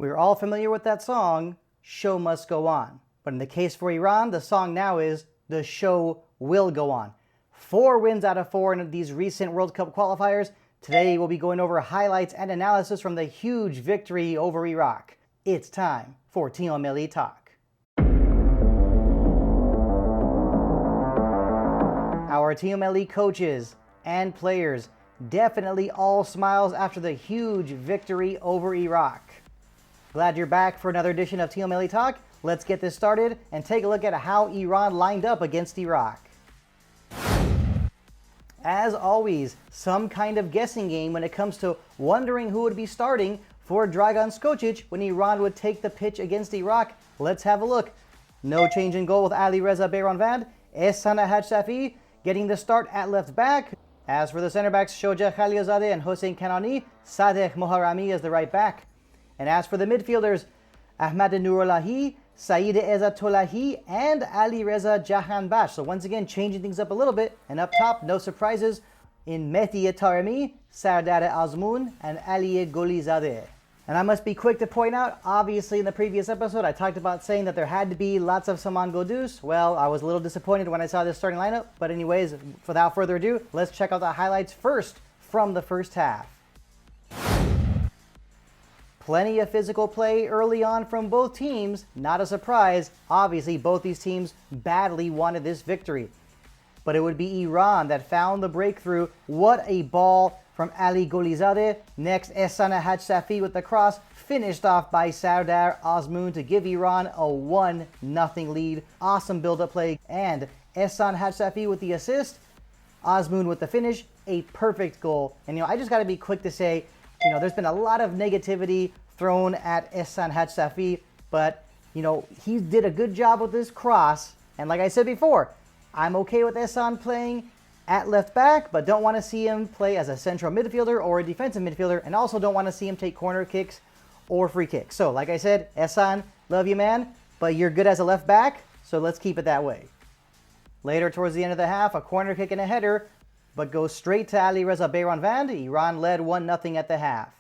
We're all familiar with that song, Show Must Go On. But in the case for Iran, the song now is The Show Will Go On. 4 wins out of 4 in these recent World Cup qualifiers. Today we'll be going over highlights and analysis from the huge victory over Iraq. It's time for Team Melli Talk. Our Team Melli coaches and players definitely all smiles after the huge victory over Iraq. Glad you're back for another edition of Team Melli Talk. Let's get this started and take a look at how Iran lined up against Iraq. As always, some kind of guessing game when it comes to wondering who would be starting for Dragan Skocic when Iran would take the pitch against Iraq. Let's have a look. No change in goal with IRIB Varzesh. Ehsan Hajsafi getting the start at left back. As for the center backs, Shoja Khalilzadeh and Hossein Kanani, Sadegh Moharrami as the right back. And as for the midfielders, Ahmad Nurullahi, Saeed Ezzatullahi, and Ali Reza Jahanbash. So once again, changing things up a little bit. And up top, no surprises in Mehdi Taremi, Sardar Azmoun, and Ali Golizadeh. And I must be quick to point out, obviously in the previous episode, I talked about saying that there had to be lots of Saman Ghodus. Well, I was a little disappointed when I saw this starting lineup. But anyways, without further ado, let's check out the highlights first from the first half. Plenty of physical play early on from both teams. Not a surprise. Obviously, both these teams badly wanted this victory. But it would be Iran that found the breakthrough. What a ball from Ali Golizadeh. Next, Ehsan Hajsafi with the cross, finished off by Sardar Azmoun to give Iran a 1-0 lead. Awesome build-up play. And Ehsan Hajsafi with the assist. Azmoun with the finish. A perfect goal. And I just got to be quick to say, there's been a lot of negativity thrown at Ehsan Hajsafi, but, he did a good job with this cross. And like I said before, I'm okay with Ehsan playing at left back, but don't want to see him play as a central midfielder or a defensive midfielder, and also don't want to see him take corner kicks or free kicks. So, like I said, Ehsan, love you, man, but you're good as a left back, so let's keep it that way. Later, towards the end of the half, a corner kick and a header, but goes straight to Ali Reza Varzesh. Iran led 1-0 at the half.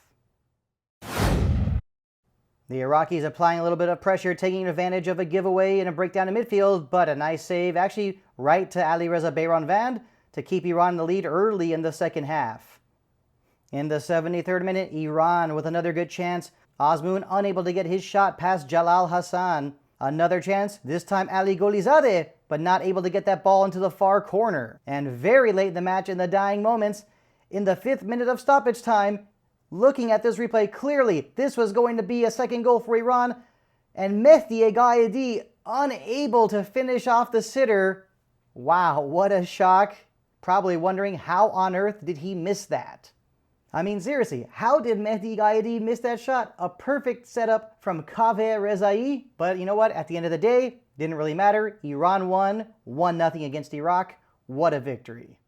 The Iraqis applying a little bit of pressure, taking advantage of a giveaway and a breakdown in midfield, but a nice save, actually right to Ali Reza Varzesh to keep Iran in the lead early in the second half. In the 73rd minute, Iran with another good chance. Azmoun unable to get his shot past Jalal Hassan. Another chance, this time Ali Golizadeh, but not able to get that ball into the far corner. And very late in the match, in the dying moments, in the 5th minute of stoppage time, looking at this replay clearly, this was going to be a second goal for Iran, and Mehdi Ghaedi unable to finish off the sitter. Wow, what a shock. Probably wondering how on earth did he miss that? I mean, seriously, how did Mehdi Ghaedi miss that shot? A perfect setup from Kaveh Rezai, but you know what? At the end of the day, didn't really matter. Iran won 1-0 against Iraq. What a victory.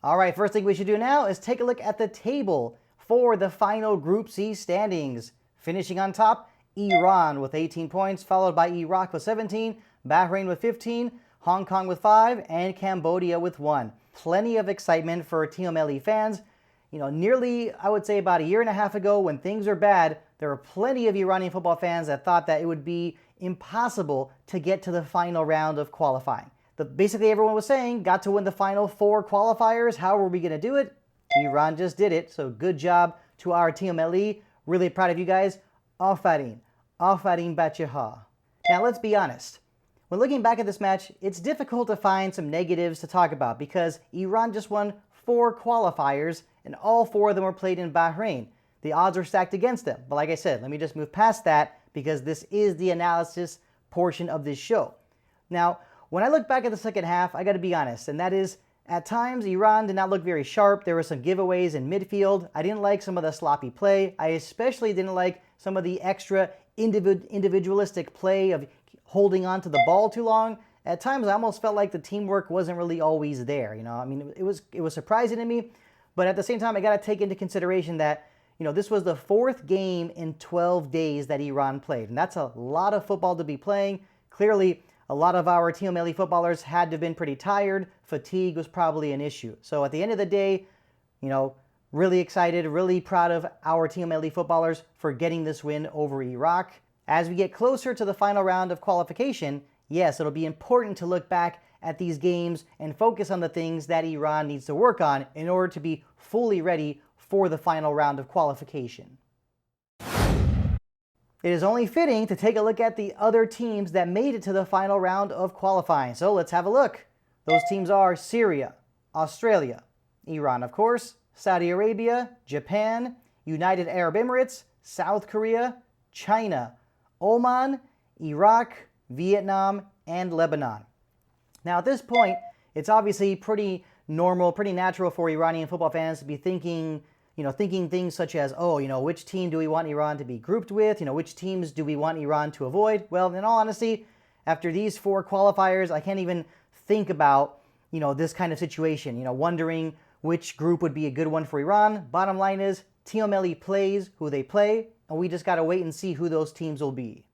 All right, first thing we should do now is take a look at the table for the final Group C standings. Finishing on top, Iran with 18 points, followed by Iraq with 17, Bahrain with 15, Hong Kong with 5, and Cambodia with 1. Plenty of excitement for Team Melli fans. Nearly, I would say about a year and a half ago when things were bad, there were plenty of Iranian football fans that thought that it would be impossible to get to the final round of qualifying. Basically everyone was saying, got to win the final 4 qualifiers, how were we going to do it? Iran just did it, so good job to our Team Melli. Really proud of you guys. Afarin bacheha. Now let's be honest. When looking back at this match, it's difficult to find some negatives to talk about because Iran just won 4 qualifiers and all 4 of them were played in Bahrain. The odds are stacked against them. But like I said, let me just move past that because this is the analysis portion of this show. Now, when I look back at the second half, I got to be honest, and that is at times Iran did not look very sharp. There were some giveaways in midfield. I didn't like some of the sloppy play. I especially didn't like some of the extra individualistic play of holding on to the ball too long. At times, I almost felt like the teamwork wasn't really always there. I mean, it was surprising to me, but at the same time, I got to take into consideration that, this was the 4th game in 12 days that Iran played, and that's a lot of football to be playing. Clearly, a lot of our Team Melli footballers had to have been pretty tired. Fatigue was probably an issue. So at the end of the day, Really excited, really proud of our Team Melli footballers for getting this win over Iraq. As we get closer to the final round of qualification, yes, it'll be important to look back at these games and focus on the things that Iran needs to work on in order to be fully ready for the final round of qualification. It is only fitting to take a look at the other teams that made it to the final round of qualifying. So let's have a look. Those teams are Syria, Australia, Iran, of course, Saudi Arabia, Japan, United Arab Emirates, South Korea, China, Oman, Iraq, Vietnam, and Lebanon. Now at this point, it's obviously pretty normal, pretty natural for Iranian football fans to be thinking things such as, which team do we want Iran to be grouped with? Which teams do we want Iran to avoid? Well, in all honesty, after these 4 qualifiers, I can't even think about, this kind of situation, wondering which group would be a good one for Iran. Bottom line is, Team Melli plays who they play, and we just got to wait and see who those teams will be.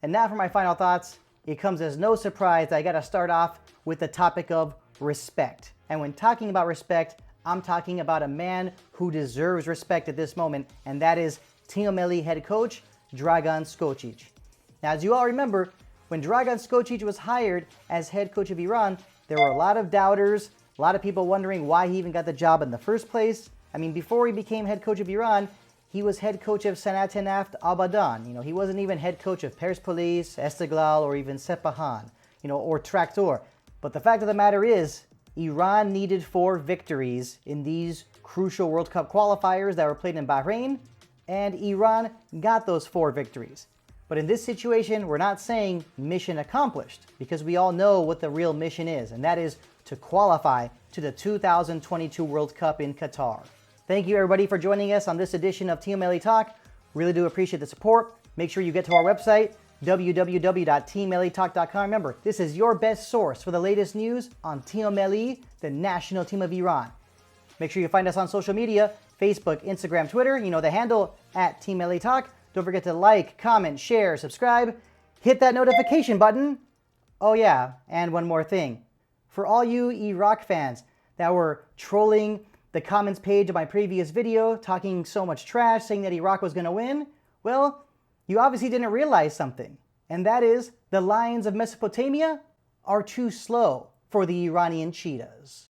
And now for my final thoughts. It comes as no surprise that I got to start off with the topic of respect. And when talking about respect, I'm talking about a man who deserves respect at this moment, and that is Team Melli head coach Dragan Skocic. Now, as you all remember, when Dragan Skocic was hired as head coach of Iran, there were a lot of doubters, a lot of people wondering why he even got the job in the first place. I mean, before he became head coach of Iran, he was head coach of Sanatenaft.abadan. He wasn't even head coach of Perspolis, Esteghlal, or even Sepahan, or Traktor. But the fact of the matter is, Iran needed 4 victories in these crucial World Cup qualifiers that were played in Bahrain, and Iran got those 4 victories. But in this situation, we're not saying mission accomplished, because we all know what the real mission is, and that is to qualify to the 2022 World Cup in Qatar. Thank you everybody for joining us on this edition of Team Melli Talk. Really do appreciate the support. Make sure you get to our website, www.teammelitalk.com. Remember, this is your best source for the latest news on Team Melli, the national team of Iran. Make sure you find us on social media, Facebook, Instagram, Twitter. The handle at Team Melli Talk. Don't forget to like, comment, share, subscribe. Hit that notification button. Oh yeah, and one more thing. For all you Iraq fans that were trolling the comments page of my previous video, talking so much trash, saying that Iraq was going to win, well, you obviously didn't realize something, and that is the lions of Mesopotamia are too slow for the Iranian cheetahs.